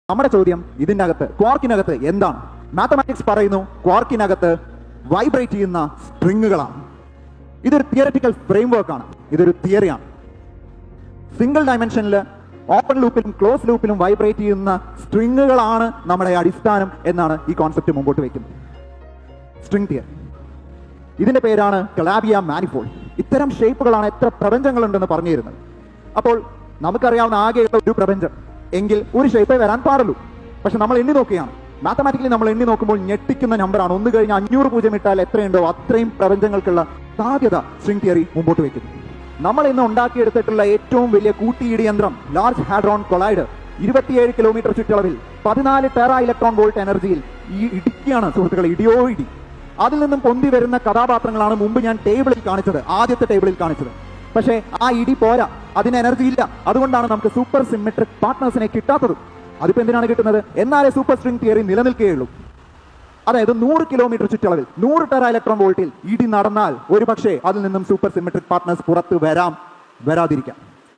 നമ്മുടെ ചോദ്യം ഇതിനകത്ത് ക്വാർക്കിനകത്ത് എന്താണ്? മാത്തമാറ്റിക്സ് പറയുന്നു ക്വാർക്കിനകത്ത് വൈബ്രേറ്റ് ചെയ്യുന്ന സ്ട്രിങ്ങുകളാണ്. ഇതൊരു തിയററ്റിക്കൽ ഫ്രെയിംവർക്കാണ്, ഇതൊരു തിയറിയാണ്. സിംഗിൾ ഡയമെൻഷനിൽ ഓപ്പൺ ലൂപ്പിലും ക്ലോസ് ലൂപ്പിലും വൈബ്രേറ്റ് ചെയ്യുന്ന സ്ട്രിങ്ങുകളാണ് നമ്മുടെ അടിസ്ഥാനം എന്നാണ് ഈ കോൺസെപ്റ്റ് മുമ്പോട്ട് വയ്ക്കുന്നത്. സ്ട്രിംഗ് തിയറി, ഇതിന്റെ പേരാണ് കലാബിയ മാനിഫോൾഡ്. ഇത്തരം ഷേപ്പുകളാണ് എത്ര പ്രപഞ്ചങ്ങളുണ്ടെന്ന് പറഞ്ഞു തരുന്നത്. അപ്പോൾ നമുക്കറിയാവുന്ന ആകെയുള്ള ഒരു പ്രപഞ്ചം എങ്കിൽ ഒരു ഷേപ്പേ വരാൻ പാടുള്ളൂ. പക്ഷെ നമ്മൾ എണ്ണി നോക്കുകയാണ്, മാത്തമാറ്റിക്കലി നമ്മൾ എണ്ണി നോക്കുമ്പോൾ ഞെട്ടിക്കുന്ന നമ്പറാണ്. 1 കഴിഞ്ഞ് 500 പൂജ്യം ഇട്ടാൽ എത്രയുണ്ടോ അത്രയും പ്രപഞ്ചങ്ങൾക്കുള്ള സാധ്യത സ്ട്രിംഗ് തിയറി മുമ്പോട്ട് വയ്ക്കുന്നു. നമ്മൾ ഇന്ന് ഉണ്ടാക്കിയെടുത്തിട്ടുള്ള ഏറ്റവും വലിയ കൂട്ടിയിടി യന്ത്രം ലാർജ് ഹാഡ്രോൺ കൊളൈഡർ 27 കിലോമീറ്റർ ചുറ്റളവിൽ 14 ടെറാ ഇലക്ട്രോൺ വോൾട്ട് എനർജിയിൽ ഈ ഇടിക്കുകയാണ് സുഹൃത്തുക്കളെ, ഇടിയോ ഇടി. അതിൽ നിന്നും പൊന്തി വരുന്ന കഥാപാത്രങ്ങളാണ് മുമ്പ് ഞാൻ ടേബിളിൽ കാണിച്ചത്, ആദ്യത്തെ ടേബിളിൽ കാണിച്ചത്. പക്ഷേ ആ ഇടി പോരാ, അതിന് എനർജി ഇല്ല. അതുകൊണ്ടാണ് നമുക്ക് സൂപ്പർ സിമെട്രിക് പാർട്ട്നേഴ്സിനെ കിട്ടാത്തത്. അതിപ്പോ എന്തിനാണ് കിട്ടുന്നത്? എന്നാലേ സൂപ്പർ സ്ട്രിംഗ് തിയറി നിലനിൽക്കുകയുള്ളൂ. അതായത് 100 കിലോമീറ്റർ ചുറ്റളവിൽ 100 ടെറാ ഇലക്ട്രോൺ വോൾട്ടിൽ ഇടി നടന്നാൽ ഒരു പക്ഷേ അതിൽ നിന്നും സൂപ്പർ സിമെട്രിക് പാർട്ട്നേഴ്സ് പുറത്ത് വരാതിരിക്കാം.